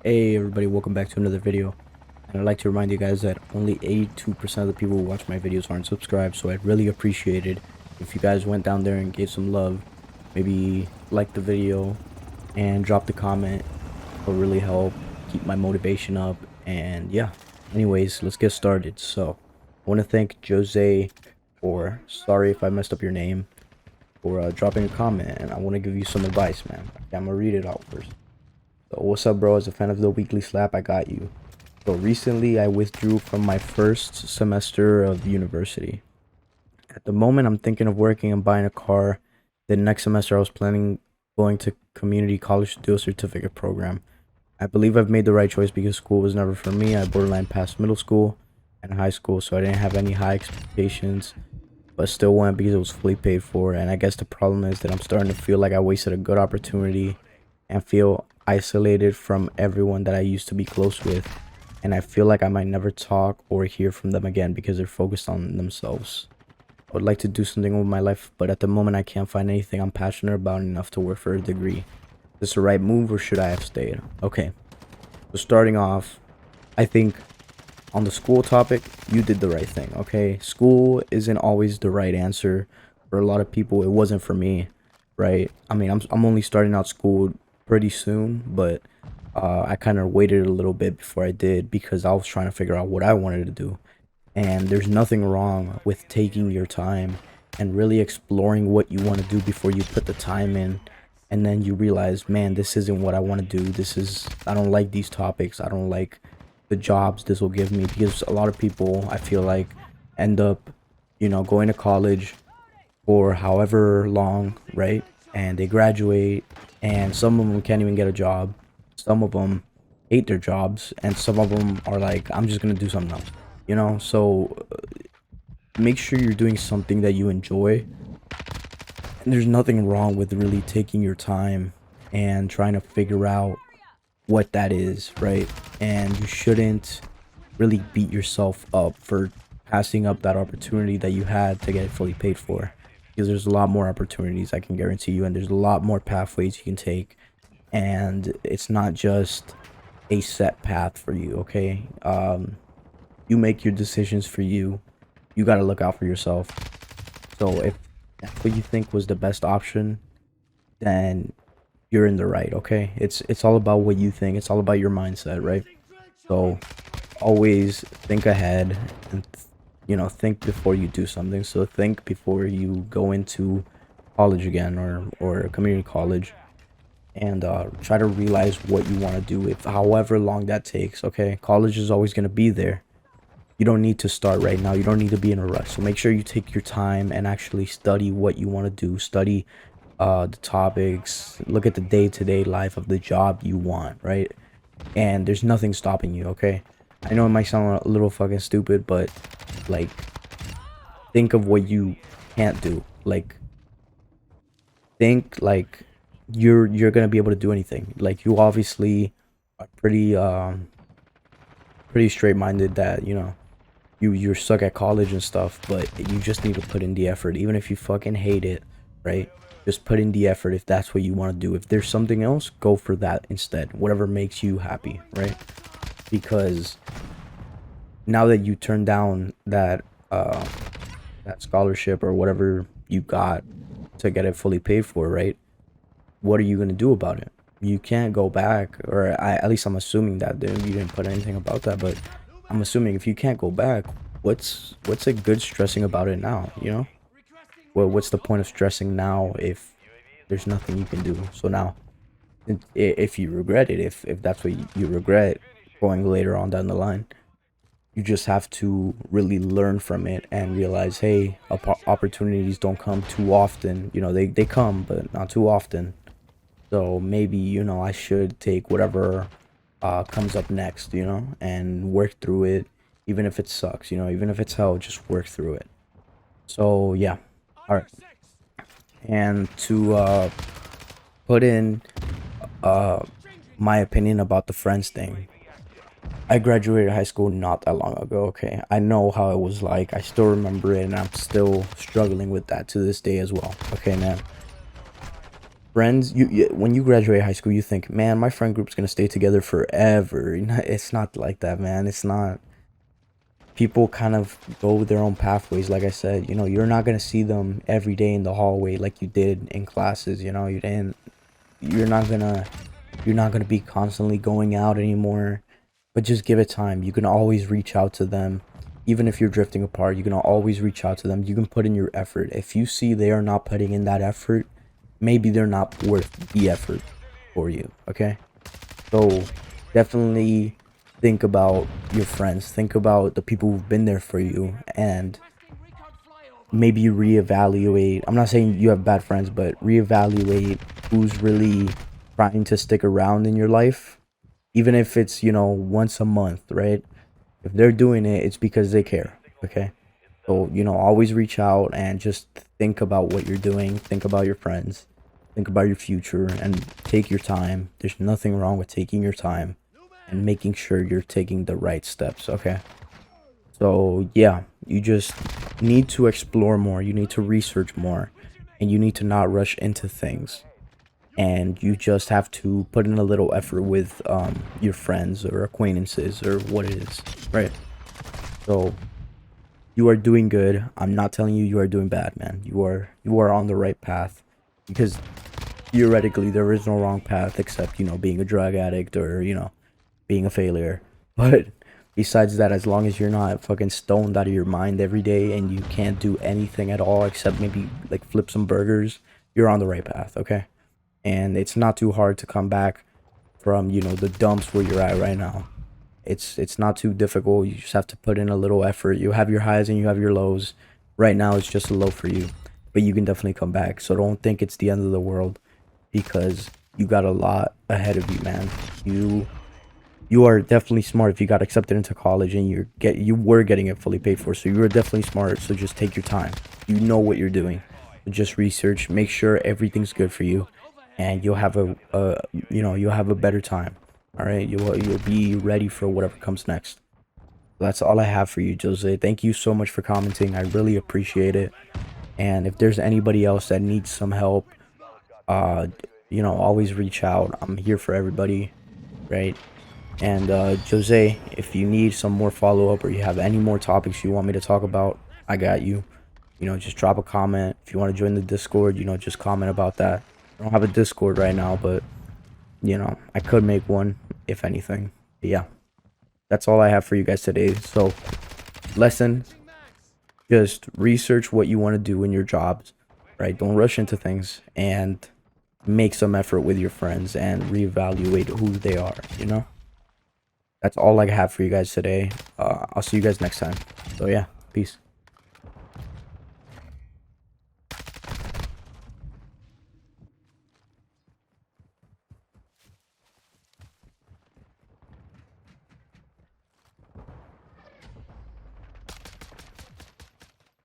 Hey everybody, welcome back to another video. And I'd like to remind you guys that only 82% of the people who watch my videos aren't subscribed, so I'd really appreciate it if you guys went down there and gave some love. Maybe like the video and drop the comment. It'll really help keep my motivation up. And yeah, anyways, let's get started. So, I want to thank Jose, or sorry if I messed up your name, for dropping a comment, and I want to give you some advice, man. Okay, I'm gonna read it out first. So what's up, bro? As a fan of the weekly slap, I got you. So recently I withdrew from my first semester of university. At the moment I'm thinking of working and buying a car. The next semester I was planning going to community college to do a certificate program. I believe I've made the right choice because school was never for me. I borderline passed middle school and high school, so I didn't have any high expectations, but still went because it was fully paid for. And I guess the problem is that I'm starting to feel like I wasted a good opportunity and feel isolated from everyone that I used to be close with. And I feel like I might never talk or hear from them again because they're focused on themselves. I would like to do something with my life, but at the moment I can't find anything I'm passionate about enough to work for a degree. Is this the right move or should I have stayed? Okay, so starting off, I think on the school topic, you did the right thing, okay? School isn't always the right answer. For a lot of people, it wasn't for me, right? I mean, I'm only starting out school pretty soon, but I kind of waited a little bit before I did because I was trying to figure out what I wanted to do. And there's nothing wrong with taking your time and really exploring what you want to do before you put the time in. And then you realize, man, this isn't what I want to do. I don't like these topics. I don't like the jobs this will give me, because a lot of people, I feel like, end up, going to college for however long, right? And they graduate, and some of them can't even get a job. Some of them hate their jobs, and some of them are like, I'm just gonna do something else, So make sure you're doing something that you enjoy. And there's nothing wrong with really taking your time and trying to figure out what that is, right? And you shouldn't really beat yourself up for passing up that opportunity that you had to get it fully paid for, because there's a lot more opportunities, I can guarantee you, and there's a lot more pathways you can take, and it's not just a set path for you, okay? You make your decisions for you. You got to look out for yourself. So if that's what you think was the best option, then you're in the right, okay? It's all about what you think. It's all about your mindset, right? So always think ahead and think before you do something. So think before you go into college again, or community college, and try to realize what you want to do, if however long that takes, okay? College is always going to be there. You don't need to start right now. You don't need to be in a rush. So make sure you take your time and actually study what you want to do. Study the topics, look at the day-to-day life of the job you want, right? And there's nothing stopping you, okay? I know it might sound a little fucking stupid, but like, think of what you can't do. Like, think like you're gonna be able to do anything. Like, you obviously are pretty straight-minded, that you're stuck at college and stuff, but you just need to put in the effort, even if you fucking hate it, right? Just put in the effort if that's what you want to do. If there's something else, go for that instead, whatever makes you happy, right? Because now that you turn down that scholarship or whatever you got to get it fully paid for, right? What are you gonna do about it? You can't go back, or at least I'm assuming that you didn't put anything about that, but I'm assuming if you can't go back, what's a good stressing about it now? Well, what's the point of stressing now if there's nothing you can do? So now, if you regret it, if that's what you regret going later on down the line, you just have to really learn from it and realize, hey, opportunities don't come too often. They come, but not too often. So maybe, I should take whatever comes up next, and work through it, even if it sucks, even if it's hell, just work through it. So yeah. All right. And to put in uh my opinion about the friends thing, I graduated high school not that long ago, okay? I know how it was like. I still remember it, and I'm still struggling with that to this day as well. Okay, man. friends, when you graduate high school, you think, man, my friend group's gonna stay together forever. It's not like that, man. It's not. People kind of go their own pathways. Like I said, you're not gonna see them every day in the hallway like you did in classes. You didn't. You're not gonna. You're not gonna be constantly going out anymore. But just give it time. You can always reach out to them. Even if you're drifting apart, you can always reach out to them. You can put in your effort. If you see they are not putting in that effort, maybe they're not worth the effort for you, okay? So definitely think about your friends. Think about the people who've been there for you, and maybe reevaluate. I'm not saying you have bad friends, but reevaluate who's really trying to stick around in your life, even if it's, once a month, right? If they're doing it, it's because they care, okay? So, always reach out and just think about what you're doing, think about your friends, think about your future, and take your time. There's nothing wrong with taking your time and making sure you're taking the right steps, okay? So, yeah, you just need to explore more, you need to research more, and you need to not rush into things. And you just have to put in a little effort with your friends or acquaintances or what it is, right? So, you are doing good. I'm not telling you are doing bad, man. You are on the right path, because theoretically there is no wrong path except, being a drug addict or, being a failure. But besides that, as long as you're not fucking stoned out of your mind every day and you can't do anything at all except maybe like flip some burgers, you're on the right path, okay? And it's not too hard to come back from, the dumps where you're at right now. It's not too difficult. You just have to put in a little effort. You have your highs and you have your lows. Right now it's just a low for you, but you can definitely come back. So don't think it's the end of the world, because you got a lot ahead of you, man. You are definitely smart if you got accepted into college and you were getting it fully paid for. So you were definitely smart. So just take your time. You know what you're doing. Just research, make sure everything's good for you, and you'll have you'll have a better time. All right, you'll be ready for whatever comes next. That's all I have for you, Jose. Thank you so much for commenting. I really appreciate it. And if there's anybody else that needs some help, uh, always reach out. I'm here for everybody, right? And Jose, if you need some more follow up or you have any more topics you want me to talk about, I got you. Just drop a comment. If you want to join the Discord, just comment about that. I don't have a Discord right now, but I could make one if anything. But yeah, that's all I have for you guys today. So, lesson: just research what you want to do in your jobs, right? Don't rush into things, and make some effort with your friends and reevaluate who they are. That's all I have for you guys today. I'll see you guys next time. So yeah, peace.